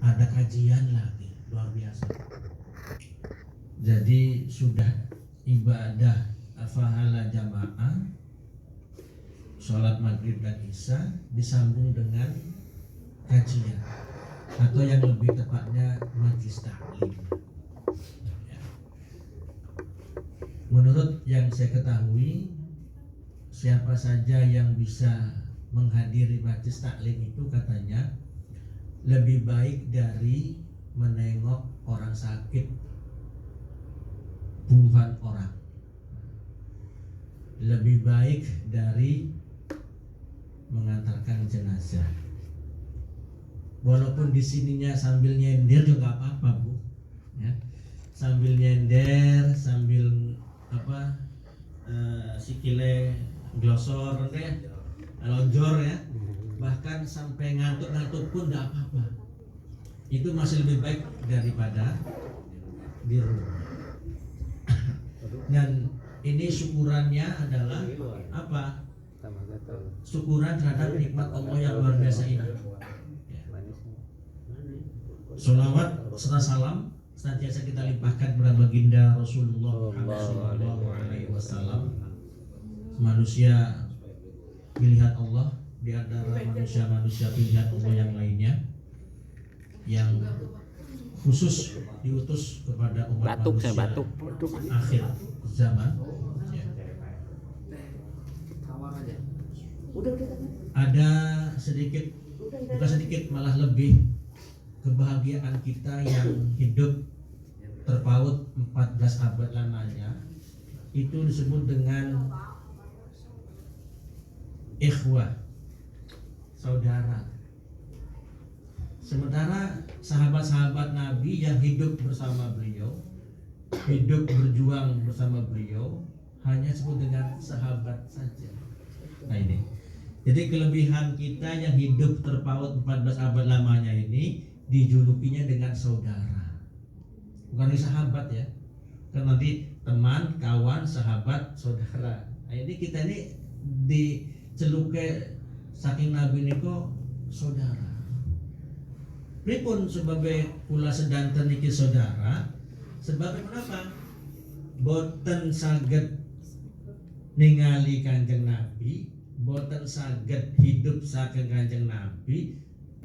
ada kajian lagi luar biasa. Jadi sudah ibadah fahala jamaah, sholat maghrib dan isya disambung dengan kajian, atau yang lebih tepatnya majlis taklim. Ya. Menurut yang saya ketahui, siapa saja yang bisa menghadiri majlis taklim itu katanya lebih baik dari menengok orang sakit puluhan orang, lebih baik dari mengantarkan jenazah. Walaupun di sininya sambil nyender juga nggak apa-apa, Bu. Ya. Sambil nyender, sambil sikile glosor deh, lonjor ya. Bahkan sampai ngantuk-ngantuk pun nggak apa-apa. Itu masih lebih baik daripada di rumah. Dan ini syukurannya adalah apa? Syukuran terhadap nikmat Allah yang luar biasa ini. Sholawat serta salam senantiasa kita limpahkan kepada baginda Rasulullah Sallallahu Alaihi Wasallam, manusia pilihan Allah di antara manusia-manusia pilihan Allah yang lainnya, yang khusus diutus kepada umat manusia akhir zaman. Ada sedikit, bukan sedikit, malah lebih kebahagiaan kita yang hidup terpaut 14 abad lamanya. Itu disebut dengan ikhwah, saudara. Sementara sahabat-sahabat Nabi yang hidup bersama beliau, hidup berjuang bersama beliau, hanya disebut dengan sahabat saja. Nah ini, jadi kelebihan kita yang hidup terpaut 14 abad lamanya ini dijulukinya dengan saudara, bukan di sahabat ya, kan nanti teman, kawan, sahabat, saudara. Nah ini kita ini diceluke saking Nabi niko saudara. Pripun sebagai kula sedanten niki saudara, sebab kenapa? Boten saged ningali Kanjeng Nabi, boten saged hidup saking Kanjeng Nabi,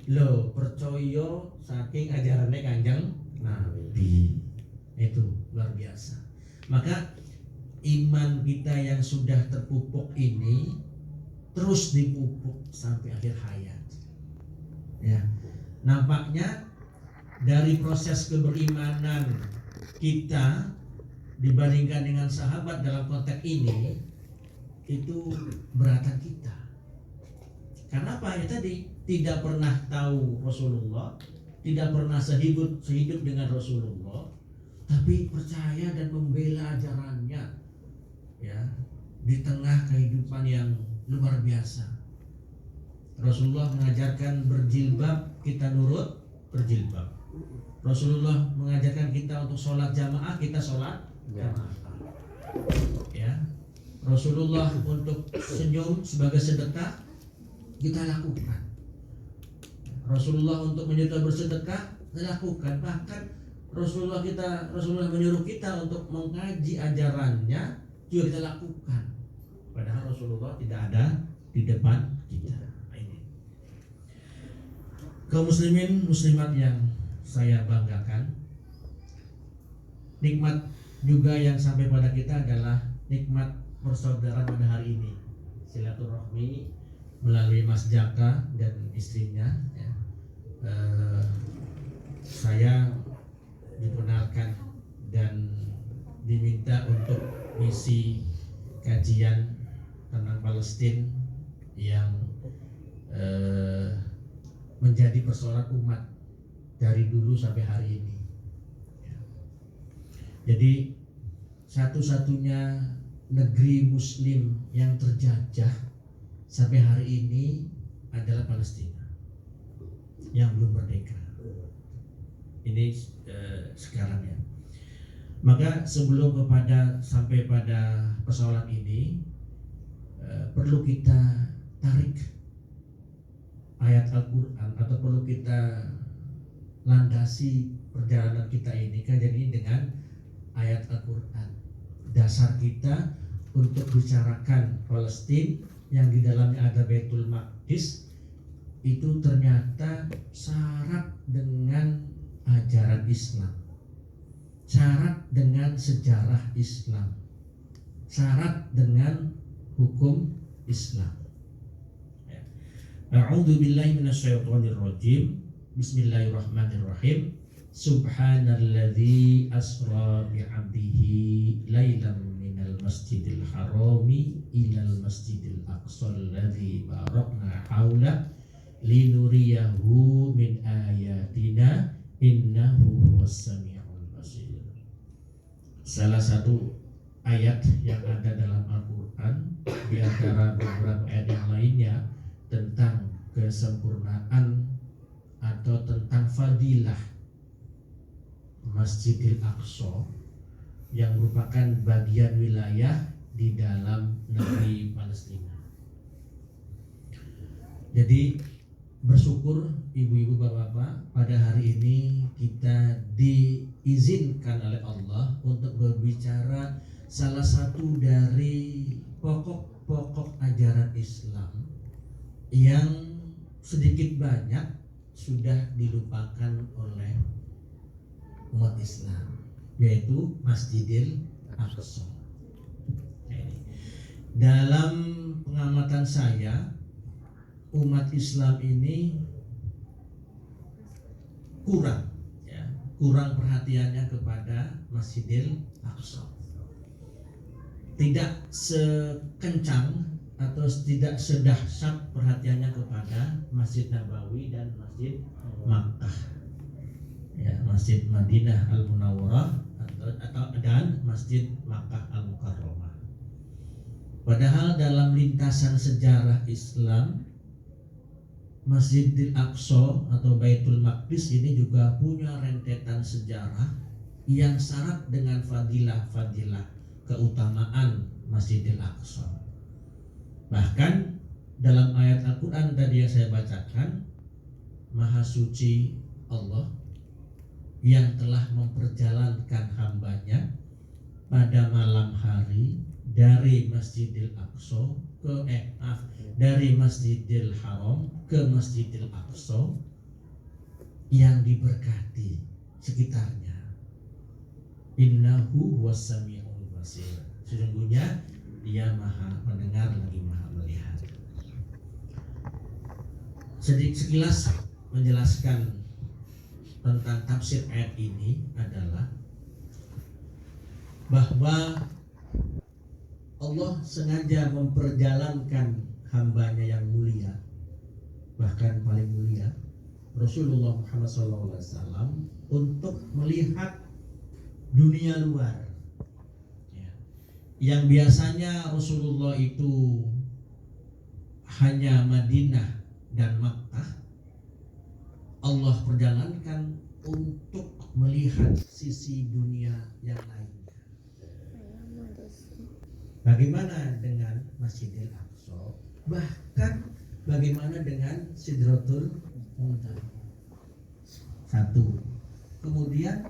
lo percaya saking ajarannya Kanjeng Nabi. Itu luar biasa. Maka iman kita yang sudah terpupuk ini terus dipupuk sampai akhir hayat. Ya. Nampaknya dari proses keberimanan kita dibandingkan dengan sahabat dalam konteks ini itu beratan kita. Karena apa? Ya tadi tidak pernah tahu Rasulullah, tidak pernah sehidup dengan Rasulullah, tapi percaya dan membela ajarannya, ya, di tengah kehidupan yang luar biasa. Rasulullah mengajarkan berjilbab, kita nurut berjilbab. Rasulullah mengajarkan kita untuk sholat jamaah, kita sholat jamaah. Ya, Rasulullah untuk senyum sebagai sedekah, kita lakukan. Rasulullah untuk menyuruh bersedekah, kita lakukan. Bahkan Rasulullah menyuruh kita untuk mengkaji ajarannya, juga kita lakukan. Padahal Rasulullah tidak ada di depan kita. Kaum muslimin muslimat yang saya banggakan, nikmat juga yang sampai pada kita adalah nikmat persaudaraan pada hari ini, silaturahmi melalui Mas Jaka dan istrinya. Ya. Saya dikenalkan dan diminta untuk misi kajian tentang Palestina yang menjadi persoalan umat dari dulu sampai hari ini. Ya. Jadi satu-satunya negeri Muslim yang terjajah sampai hari ini adalah Palestina yang belum merdeka. Ini sekarang ya. Maka sebelum sampai pada persoalan ini, perlu kita tarik ayat Al-Quran, atau perlu kita landasi perjalanan kita ini kan jadi dengan ayat Al-Quran. Dasar kita untuk bicarakan Palestina yang di dalamnya ada Baitul Maqdis itu ternyata syarat dengan ajaran Islam, syarat dengan sejarah Islam, syarat dengan hukum Islam. A'udzu billahi minasyaitonir rajim. Bismillahirrahmanirrahim. Subhanalladzi asra bi'abdihi lailan minal masjidil harami ilal masjidil aqsal ladzi barakna haula linuriyahu min ayatina innahu huwas samiul basir. Salah satu ayat yang ada dalam Al-Quran di antara beberapa ayat yang lainnya tentang kesempurnaan atau tentang fadilah Masjidil Aqsa yang merupakan bagian wilayah di dalam negeri Palestina. Jadi bersyukur ibu-ibu bapak-bapak, pada hari ini kita diizinkan oleh Allah untuk berbicara salah satu dari pokok-pokok ajaran Islam yang sedikit banyak sudah dilupakan oleh umat Islam, yaitu Masjidil Aqsa. Dalam pengamatan saya, umat Islam ini kurang perhatiannya kepada Masjidil Aqsa. Tidak sekencang atau tidak sedahsyat perhatiannya kepada Masjid Nabawi dan Masjid Makkah, ya, Masjid Madinah Al-Munawwarah dan Masjid Makkah Al-Mukarramah. Padahal dalam lintasan sejarah Islam, Masjidil Aqsa atau Baitul Maqdis ini juga punya rentetan sejarah yang syarat dengan fadilah keutamaan Masjidil Aqsa. Bahkan dalam ayat Al-Quran tadi yang saya bacakan, Maha Suci Allah yang telah memperjalankan hambanya pada malam hari dari Masjidil Aqsa dari Masjidil Haram ke Masjidil Aqsa yang diberkati sekitarnya. Innahu huwas samiul basir. Sesungguhnya Dia Maha mendengar lagi Maha melihat. Sekilas menjelaskan tentang tafsir ayat ini adalah bahwa Allah sengaja memperjalankan hambanya yang mulia, bahkan paling mulia, Rasulullah Muhammad SAW, untuk melihat dunia luar. Yang biasanya Rasulullah itu hanya Madinah dan Makkah, Allah perjalankan untuk melihat sisi dunia yang lainnya. Bagaimana dengan Masjidil Aqsa? Bahkan bagaimana dengan Sidratul Muntaha? Satu. Kemudian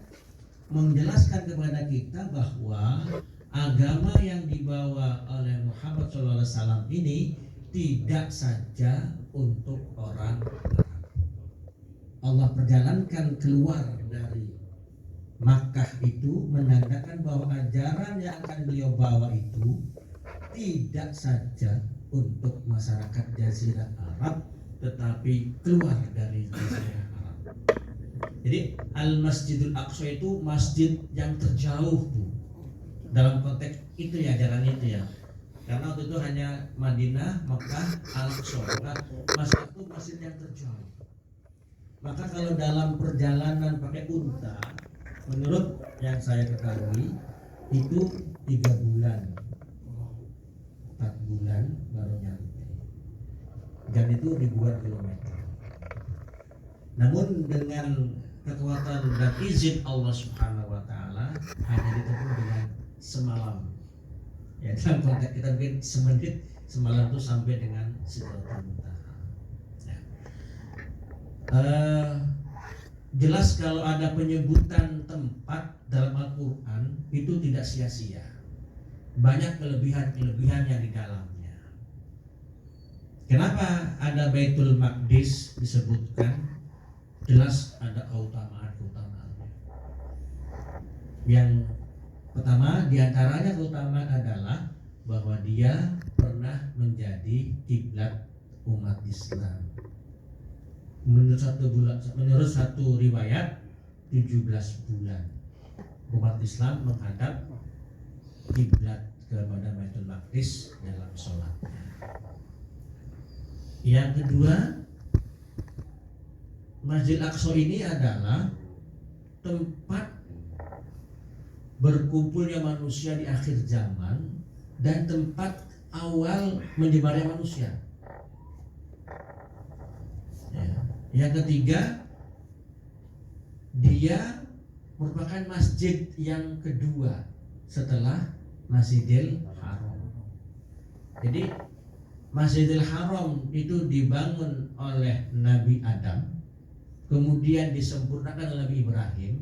menjelaskan kepada kita bahwa agama yang dibawa oleh Muhammad SAW ini tidak saja untuk orang Arab. Allah perjalankan keluar dari Makkah itu menandakan bahwa ajaran yang akan beliau bawa itu tidak saja untuk masyarakat Jazirah Arab, tetapi keluar dari Jazirah Arab. Jadi Al-Masjidul Aqsa itu masjid yang terjauh, Bu. Dalam konteks itu ya, ajaran itu ya. Karena waktu itu hanya Madinah, Makkah, Al-Aqsa. Masjid itu masjid yang terjauh. Maka kalau dalam perjalanan pakai unta, menurut yang saya ketahui itu 3 bulan, 4 bulan baru nyampe. Dan itu ribuan kilometer. Namun dengan kekuatan dan izin Allah Subhanahu wa taala hanya ditempuh dengan semalam. Ya, dalam konteks kita mungkin semenit, semalam itu sampai dengan Sidratul Muntaha. jelas kalau ada penyebutan tempat dalam Al-Quran itu tidak sia-sia. Banyak kelebihan-kelebihan yang di dalamnya. Kenapa ada Baitul Maqdis disebutkan? Jelas ada keutamaan-keutamaannya. Yang pertama diantaranya keutamaan adalah bahwa dia pernah menjadi kiblat umat Islam. Menurut satu riwayat 17 bulan umat Islam menghadap kiblat kepada Baitul Maqdis dalam sholatnya. Yang kedua, Masjid Aqsa ini adalah tempat berkumpulnya manusia di akhir zaman dan tempat awal menyebarnya manusia. Ya. Yang ketiga, dia merupakan masjid yang kedua setelah Masjidil Haram. Jadi Masjidil Haram itu dibangun oleh Nabi Adam, kemudian disempurnakan oleh Nabi Ibrahim.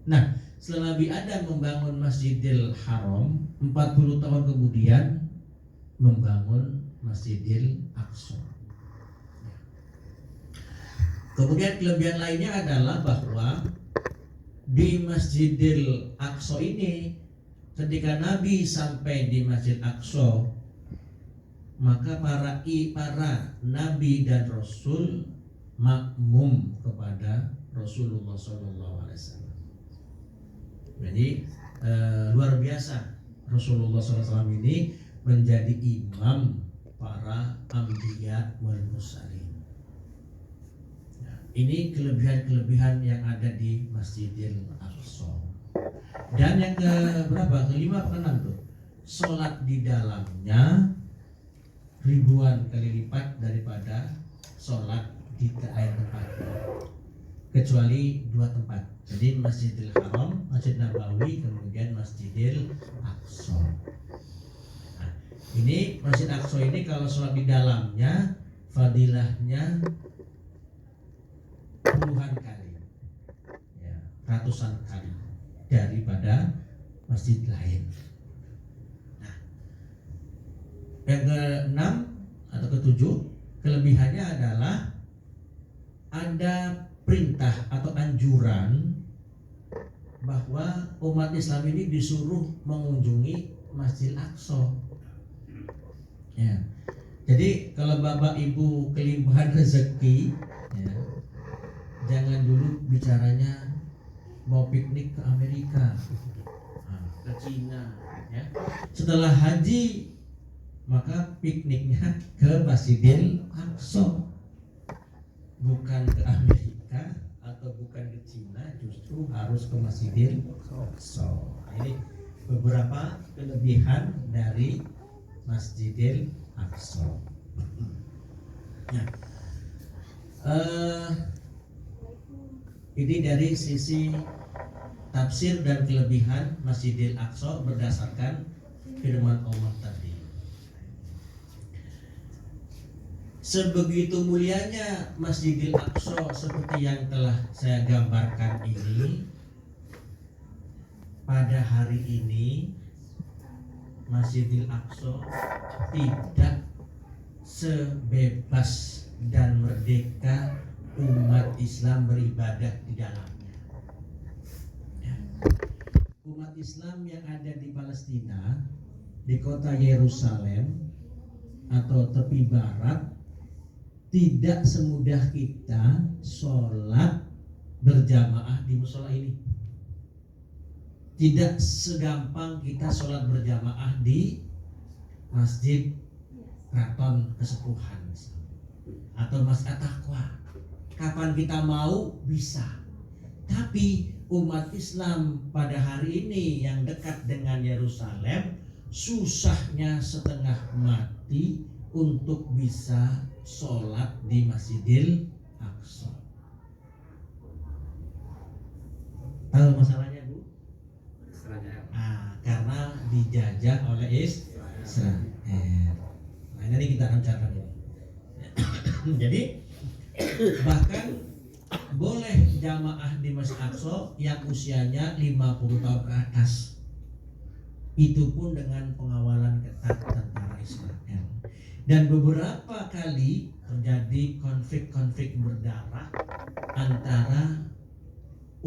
Nah, setelah Nabi Adam membangun Masjidil Haram, 40 tahun kemudian membangun Masjidil Aqsa. Kemudian kelebihan lainnya adalah bahwa di Masjidil Aqsa ini, ketika Nabi sampai di Masjid Aqsa, maka para nabi dan rasul makmum kepada Rasulullah SAW. Jadi luar biasa Rasulullah SAW ini menjadi imam para anbiya wal mursalin. Ini kelebihan-kelebihan yang ada di Masjidil Aqsa. Dan yang kelima, keenam tuh, sholat di dalamnya ribuan kali lipat daripada sholat di lain tempat, kecuali dua tempat. Jadi Masjidil Haram, Masjid Nabawi, kemudian Masjidil Aqsa. Nah, ini Masjid Aqsa ini kalau sholat di dalamnya fadilahnya puluhan kali, ya, ratusan kali daripada masjid lain. Nah, yang keenam atau ketujuh, kelebihannya adalah ada perintah atau anjuran bahwa umat Islam ini disuruh mengunjungi Masjid Aqsa. Ya. Jadi kalau Bapak Ibu kelimpahan rezeki, ya, jangan dulu bicaranya mau piknik ke Amerika, ke Cina, ya. Setelah haji maka pikniknya ke Masjidil Aqsa, bukan ke Amerika atau bukan ke Cina, justru harus ke Masjidil Aqsa. Ini beberapa kelebihan dari Masjidil Aqsa. Nah, ini dari sisi tafsir dan kelebihan Masjidil Aqsa berdasarkan firman Allah tadi. Sebegitu mulianya Masjidil Aqsa seperti yang telah saya gambarkan ini, pada hari ini Masjidil Aqsa tidak sebebas dan merdeka umat Islam beribadah di dalamnya. Umat Islam yang ada di Palestina, di kota Yerusalem atau tepi barat, tidak semudah kita sholat berjamaah di musola ini. Tidak segampang kita sholat berjamaah di Masjid Keraton Kesepuhan atau Masjid At-Taqwa. Kapan kita mau bisa. Tapi umat Islam pada hari ini yang dekat dengan Yerusalem susahnya setengah mati untuk bisa sholat di Masjidil Aqsa. Tahu masalahnya, Bu? Karena dijajah oleh Israel. Nah, ini kita akan catat ini. Jadi bahkan boleh jamaah di Masjid Aqsa yang usianya 50 tahun ke atas. Itu pun dengan pengawalan ketat tentara Israel. Dan beberapa kali terjadi konflik-konflik berdarah antara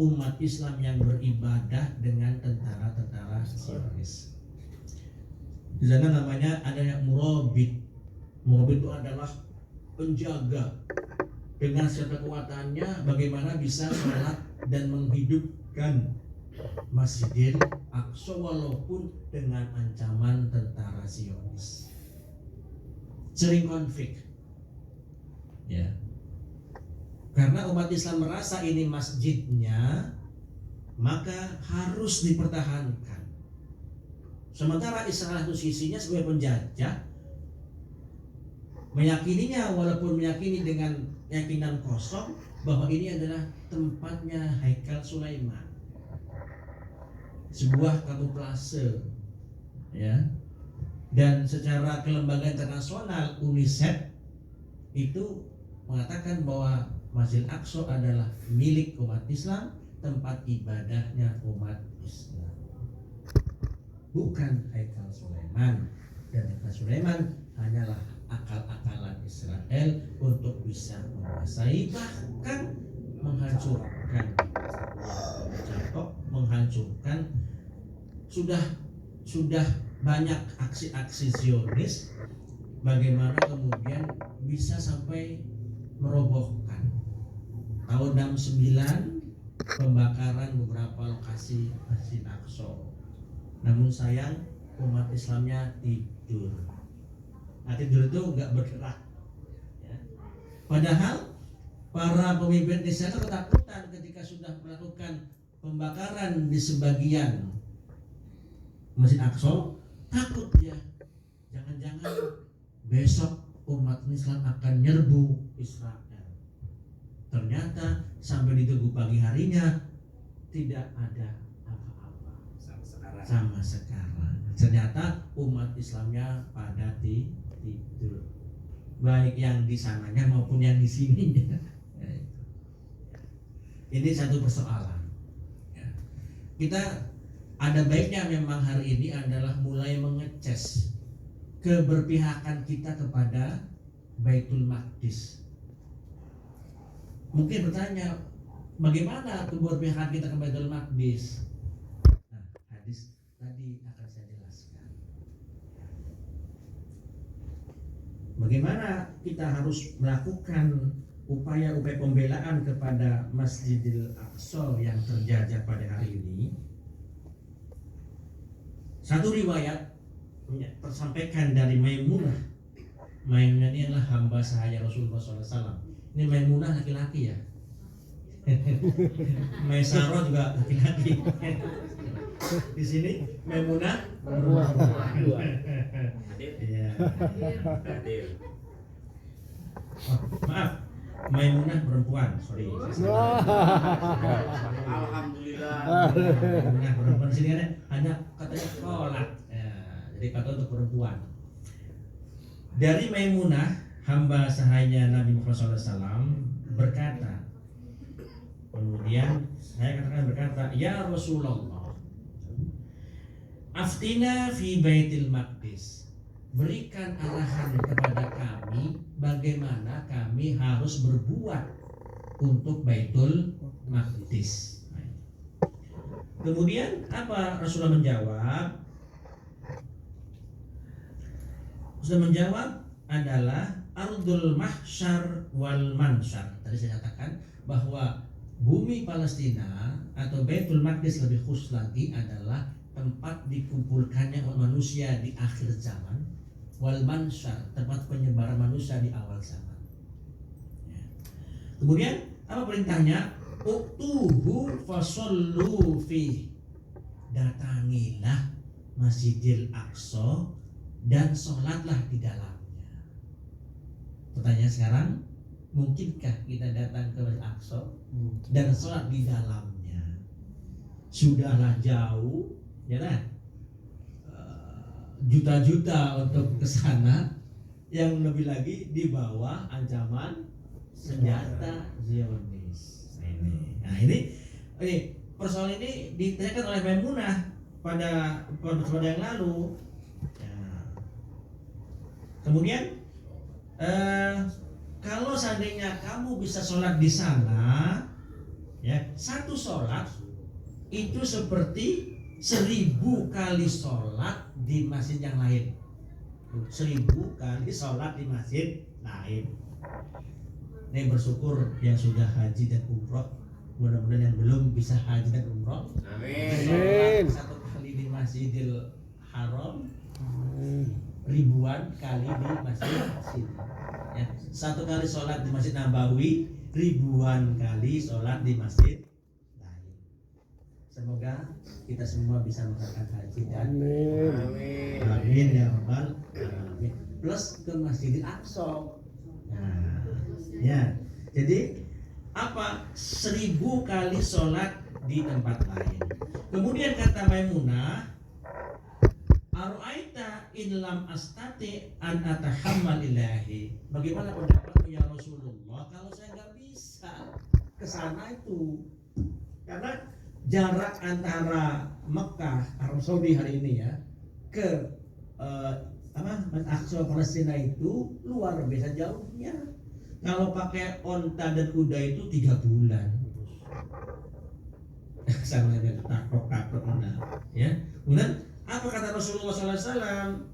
umat Islam yang beribadah dengan tentara-tentara Zionis. Di sana namanya ada yang murabit. Murabit itu adalah penjaga dengan segala kekuatannya bagaimana bisa sholat dan menghidupkan Masjidil Aqsa walaupun dengan ancaman tentara Zionis. Sering konflik, ya. Karena umat Islam merasa ini masjidnya, maka harus dipertahankan. Sementara Israel itu sisinya sebagai penjajah, meyakininya walaupun meyakini dengan keyakinan kosong bahwa ini adalah tempatnya Haikal Sulaiman, sebuah kamuflase, ya. Dan secara kelembagaan internasional UNICEF itu mengatakan bahwa Masjid Aqsa adalah milik umat Islam, tempat ibadahnya umat Islam, bukan Haikal Sulaiman. Dan Haikal Sulaiman hanyalah akal-akalan Israel untuk bisa menguasai, bahkan menghancurkan, menghancurkan. Sudah banyak aksi-aksi Zionis, bagaimana kemudian bisa sampai merobohkan. Tahun 69 pembakaran beberapa lokasi Masjid Aqsa. Namun sayang umat Islamnya tidur. Nah, tidur itu nggak bergerak, ya. Padahal para pemimpin di sana ketakutan ketika sudah melakukan pembakaran di sebagian Masjid Aqsa. Takut dia, jangan-jangan besok umat Islam akan nyerbu Israel. Ternyata sampai ditunggu pagi harinya tidak ada apa-apa sama sekarang. Ternyata umat Islamnya pada tidur, baik yang di sananya maupun yang di sininya. Ini satu persoalan. Kita ada baiknya memang hari ini adalah mulai mengecas keberpihakan kita kepada Baitul Maqdis. Mungkin bertanya, bagaimana keberpihakan kita ke Baitul Maqdis? Nah, hadis tadi akan saya jelaskan. Bagaimana kita harus melakukan upaya-upaya pembelaan kepada Masjidil Aqsa yang terjajah pada hari ini. Satu riwayat tersampaikan dari Maimunah. Maimunah ini adalah hamba sahaya Rasulullah SAW. Ini Maimunah laki-laki, ya. Maisarah juga laki-laki. Di sini Maimunah perempuan. Iya. Maaf, Maimunah perempuan. Sorry. Alhamdulillah. Maimunah perempuan. Di sini hanya katanya sholat. Ya, jadi kata untuk perempuan. Dari Maimunah, hamba sahaya Nabi Muhammad SAW berkata, kemudian saya berkata, ya Rasulullah, aftina fi Baitil Maqdis, berikan arahan kepada kami bagaimana kami harus berbuat untuk Baitul Maqdis. Kemudian apa Rasulullah menjawab? Rasulullah menjawab adalah Ardul Mahsyar wal Mansyar. Tadi saya katakan bahwa bumi Palestina atau Baitul Maqdis lebih khusus lagi adalah tempat dikumpulkannya manusia di akhir zaman, wal Mansyar, tempat penyebaran manusia di awal zaman. Ya. Kemudian apa perintahnya? Utuhu fasallu fi, datangilah Masjidil Aqsa dan sholatlah di dalamnya. Pertanyaan sekarang, mungkinkah kita datang ke Masjid Aqsa dan sholat di dalamnya? Sudahlah jauh, ya kan? Juta-juta untuk ke sana, yang lebih lagi di bawah ancaman senjata Zionis. Ini persoalan ini ditanyakan oleh Maimunah pada yang lalu. Ya. Kemudian kalau seandainya kamu bisa sholat di sana, ya, satu sholat itu seperti 1000 kali sholat di masjid yang lain. 1000 kali sholat di masjid lain. Ini bersyukur yang sudah haji dan umroh. Mudah-mudahan yang belum bisa haji dan umroh, amin. Satu kali di Masjidil Haram, ribuan kali di masjid sini. Ya, satu kali sholat di Masjid Nabawi, ribuan kali sholat di masjid lain. Semoga kita semua bisa melakukan haji dan amin ya rabbal alamin. Plus ke Masjidil Aqsa. Nah, ya, jadi apa 1000 kali sholat di tempat lain. Kemudian kata Maimunah, Aru'aita in lam astati an atahammal ilahi. Bagaimana pendapatmu ya Rasulullah kalau saya nggak bisa ke sana itu? Karena jarak antara Mekah, Arab Saudi hari ini ya, ke Aqsa Palestina itu luar biasa jauhnya. Kalau pakai onta dan kuda itu 3 bulan. Sama aja takrok ya. Kemudian apa kata Rasulullah SAW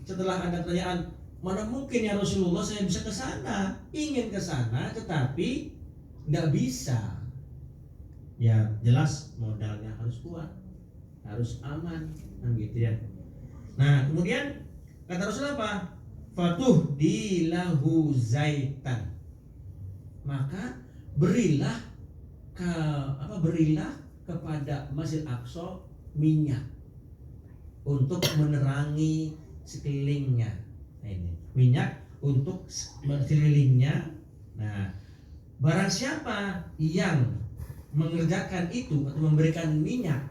setelah ada pertanyaan, mana mungkin ya Rasulullah saya bisa ke sana? Ingin ke sana tetapi nggak bisa. Ya jelas modalnya harus kuat, harus aman, kan gitu ya. Nah kemudian kata Rasulullah apa? Fatuh dilahu zaitan. Maka berilah kepada Masjid Aqsa minyak untuk menerangi sekelilingnya. Nah, ini minyak untuk sekelilingnya. Nah, barang siapa yang mengerjakan itu atau memberikan minyak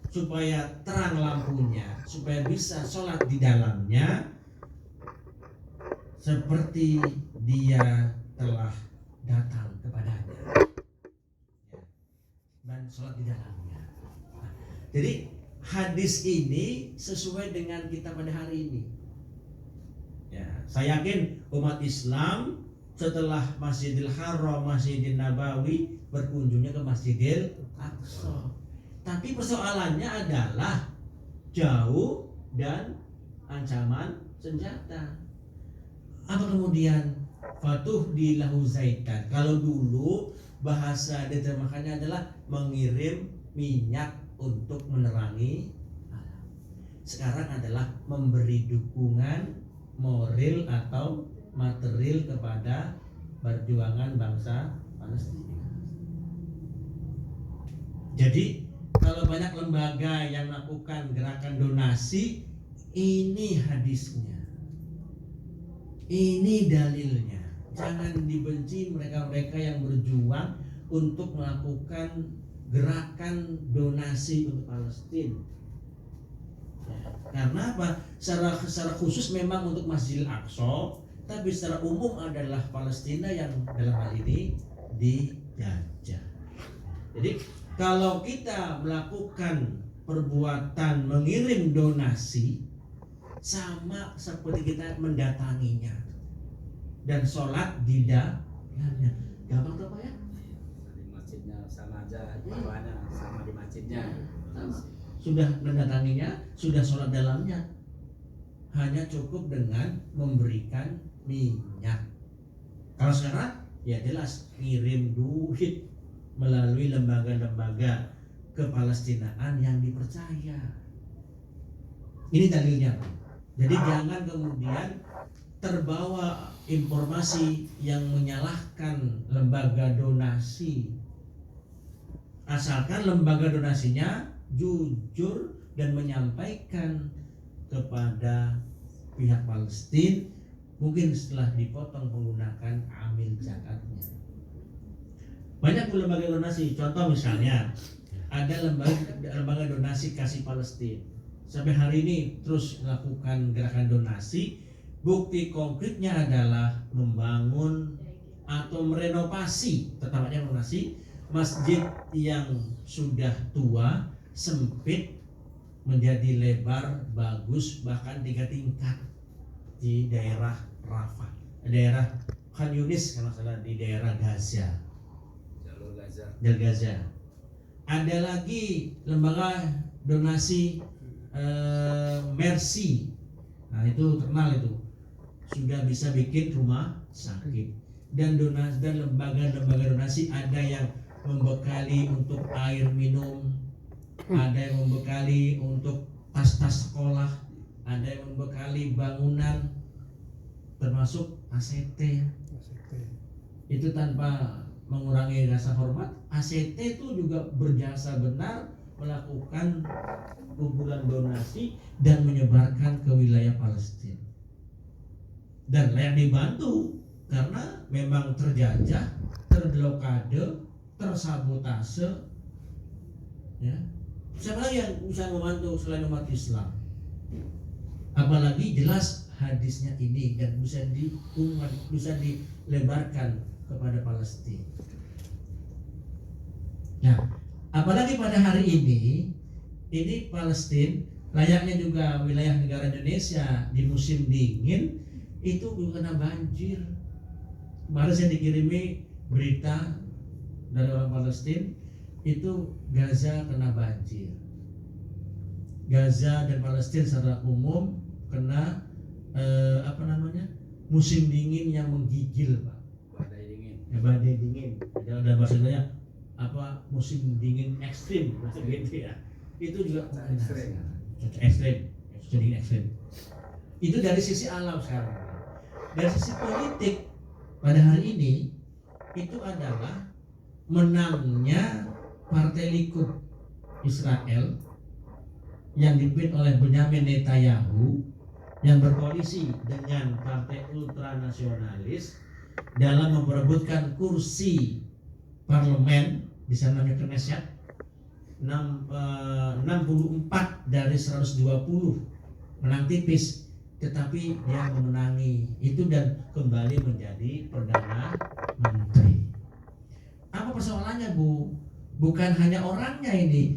supaya terang lampunya, supaya bisa sholat di dalamnya, seperti dia telah datang kepadanya dan sholat di dalamnya. Nah, jadi hadis ini sesuai dengan kita pada hari ini. Ya, saya yakin umat Islam setelah Masjidil Haram, Masjidil Nabawi berkunjungnya ke Masjidil Aqsa. Tapi persoalannya adalah jauh dan ancaman senjata. Apa kemudian Fatuh di lahu zaitan? Kalau dulu bahasa diterjemahkannya adalah mengirim minyak untuk menerangi alam. Sekarang adalah memberi dukungan moral atau material kepada perjuangan bangsa Palestina. Jadi kalau banyak lembaga yang melakukan gerakan donasi, ini hadisnya, ini dalilnya. Jangan dibenci mereka-mereka yang berjuang untuk melakukan gerakan donasi untuk Palestina. Karena apa? Secara khusus memang untuk Masjidil Aqsa, tapi secara umum adalah Palestina yang dalam hal ini dijajah. Jadi kalau kita melakukan perbuatan mengirim donasi, sama seperti kita mendatanginya dan sholat di dalamnya. Gampang tuh Pak ya? Di masjidnya sama aja, pahalanya sama di masjidnya. Sudah mendatanginya, sudah sholat dalamnya. Hanya cukup dengan memberikan minyak. Kalau sekarang ya jelas ngirim duit melalui lembaga-lembaga kepalestinaan yang dipercaya. Ini dalilnya Pak. Jadi jangan kemudian terbawa informasi yang menyalahkan lembaga donasi. Asalkan lembaga donasinya jujur dan menyampaikan kepada pihak Palestina, mungkin setelah dipotong menggunakan amil zakatnya. Banyak lembaga donasi, contoh misalnya ada lembaga donasi kasih Palestina. Sampai hari ini terus melakukan gerakan donasi. Bukti konkretnya adalah membangun atau merenovasi, tepatnya renovasi masjid yang sudah tua, sempit menjadi lebar, bagus, bahkan 3 tingkat di daerah Rafah, daerah Khan Yunis kalau salah, di daerah Gaza, Jalur Gaza. dari Gaza. Ada lagi lembaga donasi Mercy, nah itu terkenal itu, sudah bisa bikin rumah sakit. Dan lembaga-lembaga donasi ada yang membekali untuk air minum, ada yang membekali untuk tas-tas sekolah, ada yang membekali bangunan, termasuk ACT. Itu tanpa mengurangi rasa hormat, ACT itu juga berjasa benar melakukan kumpulan donasi dan menyebarkan ke wilayah Palestina. Dan layak dibantu karena memang terjajah, terblokade, tersabotase. Ya. Siapa lagi yang bisa membantu selain umat Islam? Apalagi jelas hadisnya ini dan bisa dilebarkan kepada Palestina. Nah, apalagi pada hari ini Palestina layaknya juga wilayah negara Indonesia di musim dingin itu kena banjir. Kemarin saya dikirimi berita dari orang Palestina itu Gaza kena banjir. Gaza dan Palestina secara umum kena musim dingin yang menggigil, Pak. Badai dingin. Badai dingin. Dan maksudnya musim dingin ekstrim gitu ya. Itu juga Ekstrim. Cuaca dingin ekstrim. Itu dari sisi alam sekarang. Dari sisi politik pada hari ini itu adalah menangnya Partai Likud Israel yang dipimpin oleh Benyamin Netanyahu yang berkoalisi dengan partai ultranasionalis dalam memperebutkan kursi parlemen di sana namanya Knesset 64 dari 120, menang tipis, tetapi dia memenangi itu dan kembali menjadi Perdana Menteri. Apa persoalannya, Bu? Bukan hanya orangnya ini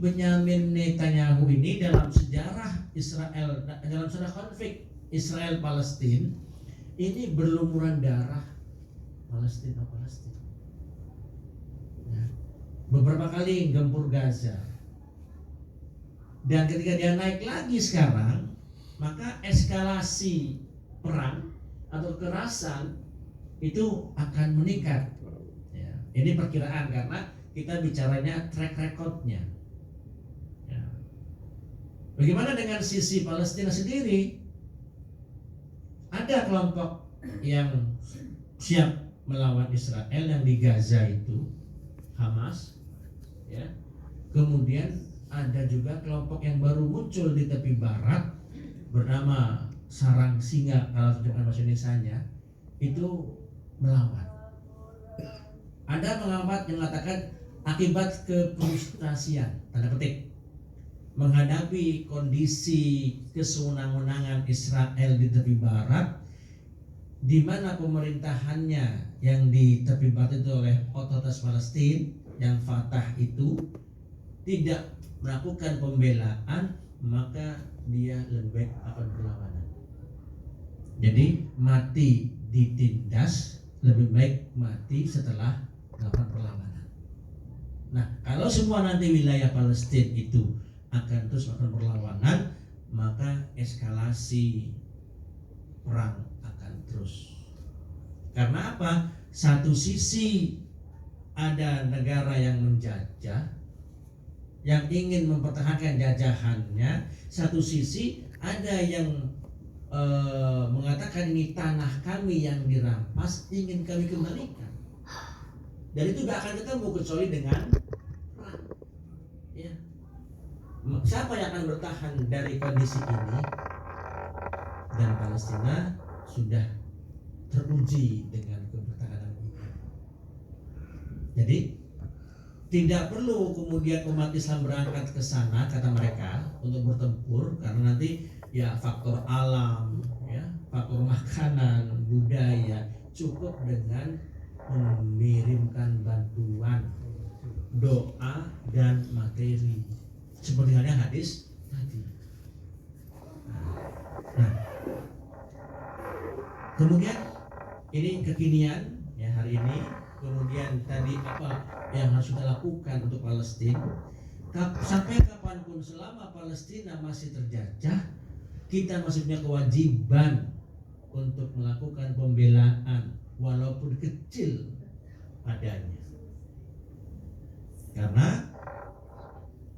Benyamin Netanyahu ini dalam sejarah Israel, dalam sejarah konflik Israel Palestina ini berlumuran darah Palestina. Ya. Beberapa kali gempur Gaza. Dan ketika dia naik lagi sekarang, maka eskalasi perang atau kekerasan itu akan meningkat. Ya. Ini perkiraan karena kita bicaranya track recordnya. Ya. Bagaimana dengan sisi Palestina sendiri? Ada kelompok yang siap melawan Israel yang di Gaza itu, Hamas. Ya. Kemudian ada juga kelompok yang baru muncul di tepi barat bernama Sarang Singa kalau terjemahkan bahasa Indonesianya itu melawan. Ada pengamat yang mengatakan akibat kefrustasian tanda petik menghadapi kondisi kesewenang-wenangan Israel di tepi barat, di mana pemerintahannya yang di tepi barat itu oleh otoritas Palestina yang Fatah itu tidak melakukan pembelaan, maka dia lebih baik akan berlawanan. Jadi mati ditindas, lebih baik mati setelah melakukan perlawanan. Nah, kalau semua nanti wilayah Palestina itu akan terus melakukan perlawanan, maka eskalasi perang akan terus. Karena apa? Satu sisi ada negara yang menjajah, yang ingin mempertahankan jajahannya. Satu sisi ada yang mengatakan ini tanah kami yang dirampas, ingin kami kembalikan. Dan itu gak akan ketemu kecuali dengan perang. Ya. Siapa yang akan bertahan dari kondisi ini? Dan Palestina sudah teruji dengan kebertahanan ini. Jadi tidak perlu kemudian umat Islam berangkat ke sana kata mereka untuk bertempur, karena nanti ya faktor alam, ya faktor makanan, budaya, cukup dengan mengirimkan bantuan doa dan materi. Seperti halnya hadis tadi. Nah, kemudian ini kekinian ya hari ini. Kemudian tadi apa yang harus kita lakukan untuk Palestina? Sampai kapanpun selama Palestina masih terjajah, kita masih punya kewajiban untuk melakukan pembelaan walaupun kecil adanya. Karena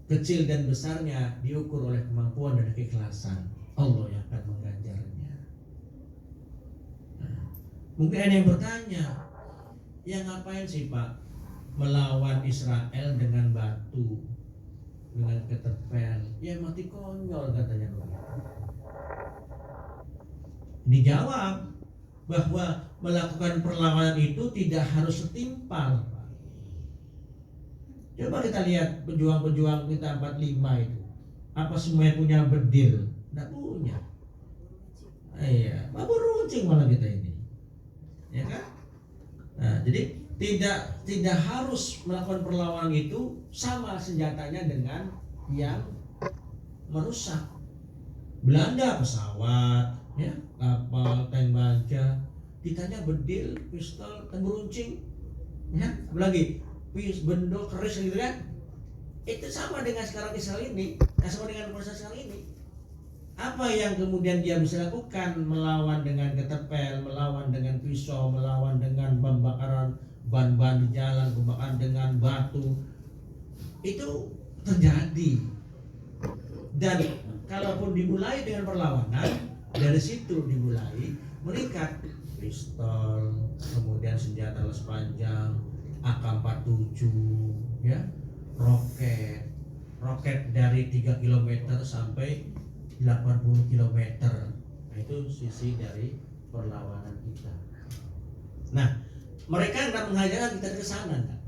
kecil dan besarnya diukur oleh kemampuan dan keikhlasan. Allah yang akan mengganjarnya. Nah, mungkin ada yang bertanya, ya ngapain sih Pak melawan Israel dengan batu, dengan ketepel? Ya mati konyol katanya begitu. Dijawab bahwa melakukan perlawanan itu tidak harus setimpal. Coba kita lihat pejuang-pejuang kita 45 itu. Apa semuanya punya bedil? Tidak punya. Iya, mabur runcing malah kita ini. Ya kan? Nah, jadi tidak harus melakukan perlawanan itu sama senjatanya dengan yang merusak. Belanda pesawat, ya, kapal, tank baja, ditanya bedil, pistol, tambur runcing, ya, apalagi bendol keris gitu kan. Itu sama dengan sekarang Israel ini, sama dengan proses sekarang ini. Apa yang kemudian dia bisa lakukan melawan dengan ketepel, melawan dengan pisau, melawan dengan pembakaran ban-ban di jalan, pembakaran dengan batu, itu terjadi. Dan kalaupun dimulai dengan perlawanan, dari situ dimulai meningkat pistol, kemudian senjata les panjang, AK-47, ya, roket dari 3 km sampai 80 km. Nah, itu sisi dari perlawanan kita. Nah, mereka tidak mengajarkan kita ke sana, kan?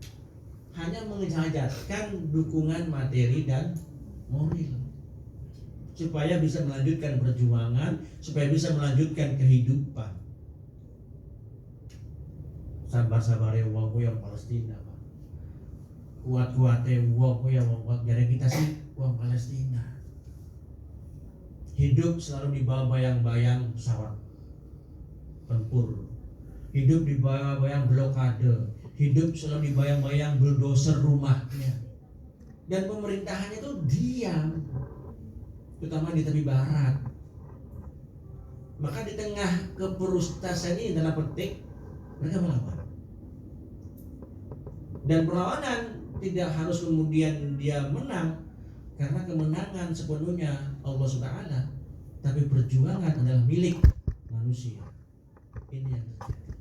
Hanya mengajarkan dukungan materi dan moral supaya bisa melanjutkan perjuangan, supaya bisa melanjutkan kehidupan. Sabar-sabarnya wong yang Palestina, Pak. Kuat-kuatnya wong yang kuat dari kita sih wong Palestina. Hidup selalu di bawah bayang-bayang pesawat tempur. Hidup di bawah bayang blokade. Hidup selalu di bayang-bayang bulldozer rumahnya. Dan pemerintahannya itu diam, terutama di tepi barat. Maka di tengah keperustasan ini dalam petik mereka melawan. Dan perlawanan tidak harus kemudian dia menang, karena kemenangan sepenuhnya Allah SWT, tapi perjuangan adalah milik manusia. Ini yang terjadi.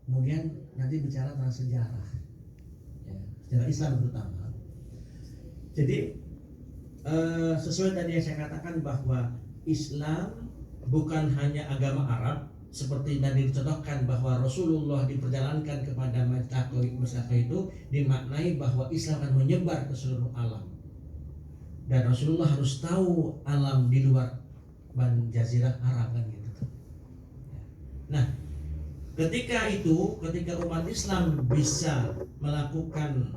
Kemudian nanti bicara tentang sejarah, ya, sejarah Islam terutama. Jadi sesuai tadi yang saya katakan bahwa Islam bukan hanya agama Arab, seperti tadi dicontohkan bahwa Rasulullah diperjalankan kepada Makkah itu dimaknai bahwa Islam akan menyebar ke seluruh alam, dan Rasulullah harus tahu alam di luar Jazirah Arab kan gitu. Nah, ketika umat Islam bisa melakukan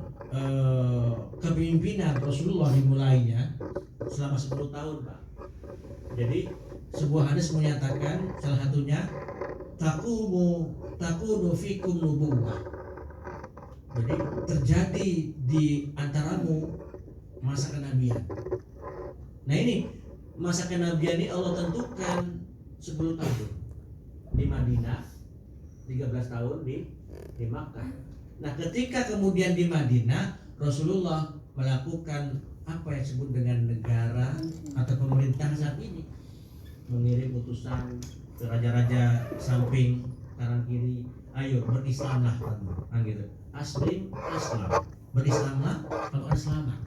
kepemimpinan Rasulullah dimulainya selama 10 tahun, Pak. Jadi sebuah hadis menyatakan salah satunya takunu fikum nubuwah. Jadi terjadi di antaramu masa kenabian. Nah, ini masa kenabian ini Allah tentukan 10 tahun di Madinah, 13 tahun di Makkah. Nah, ketika kemudian di Madinah Rasulullah melakukan apa yang disebut dengan negara atau pemerintahan saat ini, mengirim utusan ke raja-raja samping kanan kiri, ayo berislamlah kamu, nah gitu. Aslim Islam, berislamlah kalau ada selamat.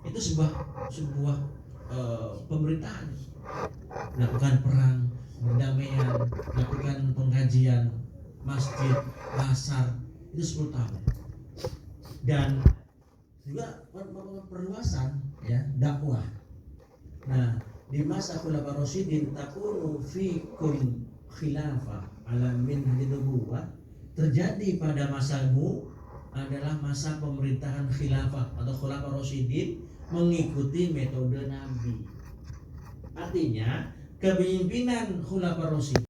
Itu sebuah pemerintahan. Lakukan perang, perdamaian, lakukan pengkajian, masjid, pasar, itu 10 tahun. Dan juga perluasan, ya, dakwah. Nah, di masa Khulafaur Rasyidin takunu fikum khilafah ala minhaj nubuwah, terjadi pada masamu adalah masa pemerintahan khilafah atau khulafah rasyidin mengikuti metode Nabi. Artinya kepemimpinan khulafah rasyidin